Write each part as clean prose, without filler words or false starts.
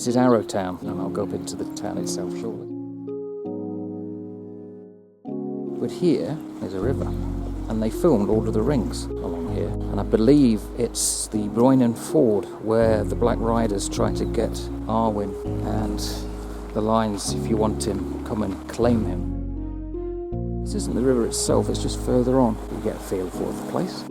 This is Arrowtown, and I'll go up into the town itself shortly. But here is a river, and they filmed Lord of the Rings along here. And I believe it's the Roynan Ford where the Black Riders try to get Arwen, and the lines, if you want him, come and claim him. This isn't the river itself, it's just further on. You get a feel for the place.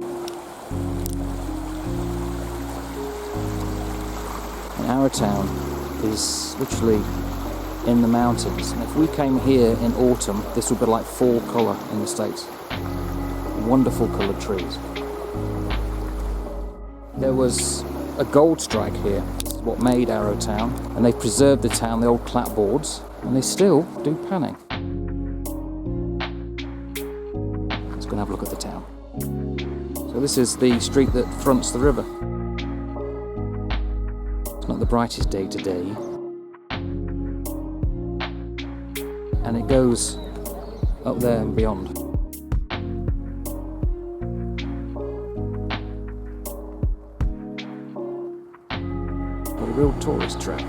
And Arrowtown is literally in the mountains, and if we came here in autumn, this would be like fall colour in the States. Wonderful coloured trees. There was a gold strike here, what made Arrowtown, and they preserved the town, the old clapboards, and they still do panning. Let's go and have a look at the town. So this is the street that fronts the river. It's not the brightest day today, and it goes up there and beyond. What a real tourist trap.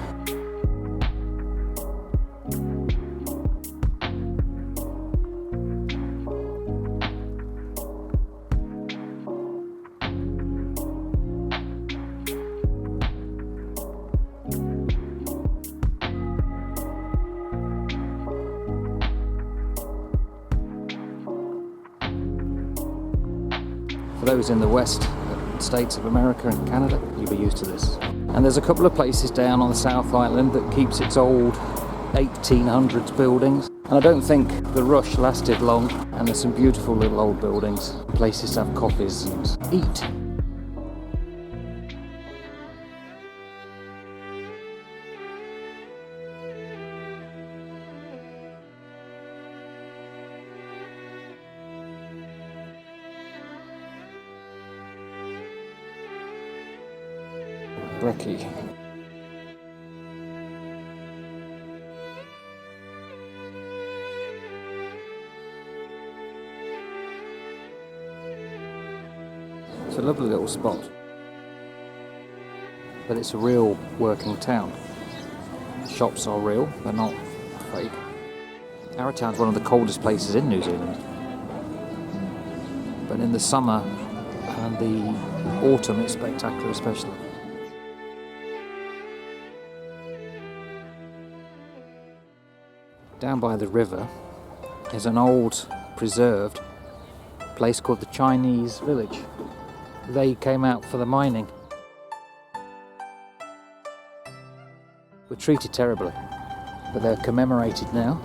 For those in the West, States of America and Canada, you'll be used to this. And there's a couple of places down on the South Island that keeps its old 1800s buildings. And I don't think the rush lasted long, and there's some beautiful little old buildings, places to have coffees and eat. Brekkie. It's a lovely little spot, but it's a real working town. Shops are real, they're not fake. Arrowtown's one of the coldest places in New Zealand, but in the summer and the autumn it's spectacular, especially. Down by the river is an old preserved place called the Chinese Village. They came out for the mining. Were treated terribly, but they're commemorated now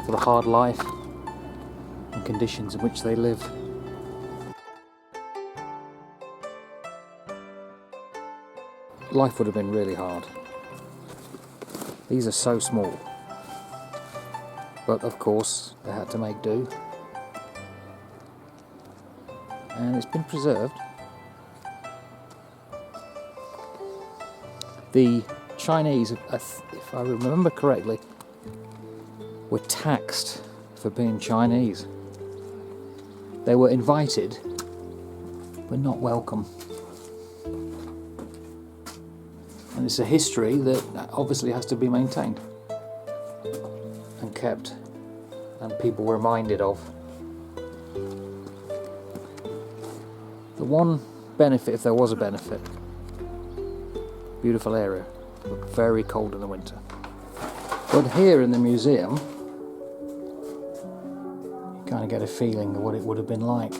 for the hard life and conditions in which they live. Life would have been really hard. These are so small. But of course, they had to make do. And it's been preserved. The Chinese, if I remember correctly, were taxed for being Chinese. They were invited, but not welcome. And it's a history that obviously has to be maintained and kept, and people were reminded of. The one benefit, if there was a benefit, beautiful area, but very cold in the winter. But here in the museum, you kind of get a feeling of what it would have been like.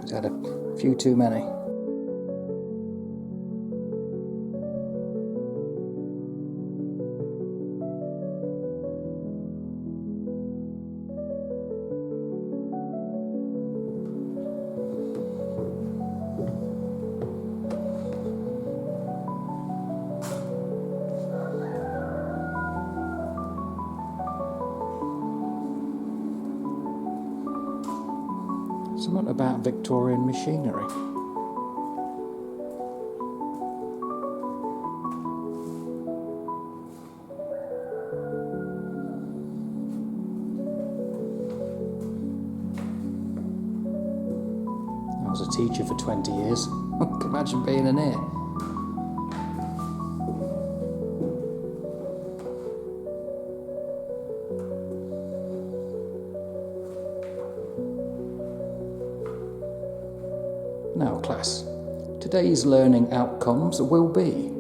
He's had a few too many. Something about Victorian machinery. teacher for 20 years. Imagine being in here. Now class, today's learning outcomes will be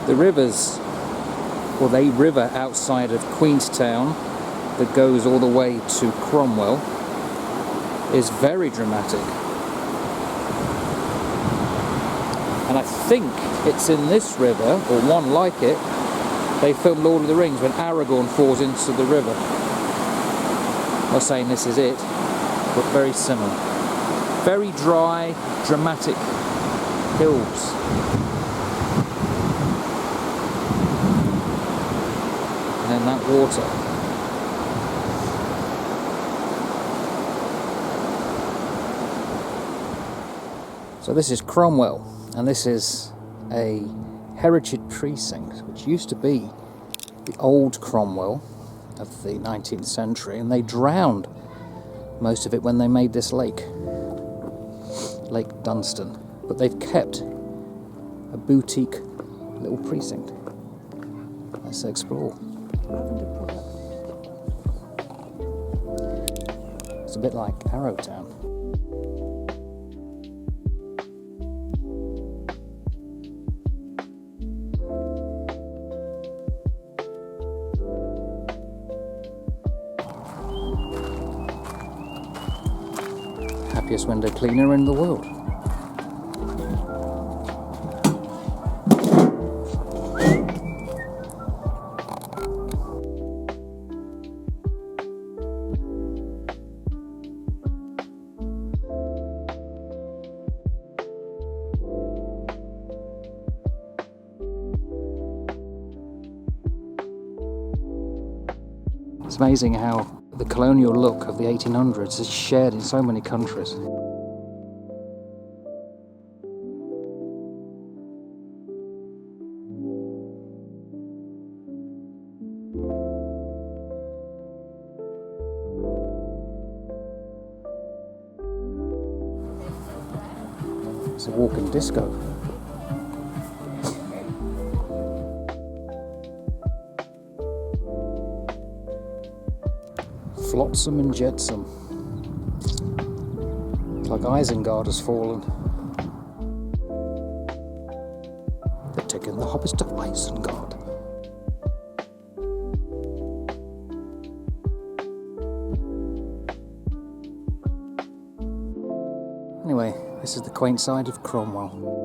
the rivers, or the river outside of Queenstown that goes all the way to Cromwell is very dramatic. And I think it's in this river, or one like it, they filmed Lord of the Rings when Aragorn falls into the river. I'm not saying this is it, but very similar. Very dry, dramatic hills. And then that water. So this is Cromwell, and this is a heritage precinct which used to be the old Cromwell of the 19th century, and they drowned most of it when they made this lake, Lake Dunstan. But they've kept a boutique little precinct. Let's explore. It's a bit like Arrowtown. Happiest window cleaner in the world. It's amazing how the colonial look of the 1800s is shared in so many countries. It's a walking disco. Flotsam and jetsam. It's like Isengard has fallen. They're taking the hobbits to Isengard. Anyway, this is the quaint side of Cromwell.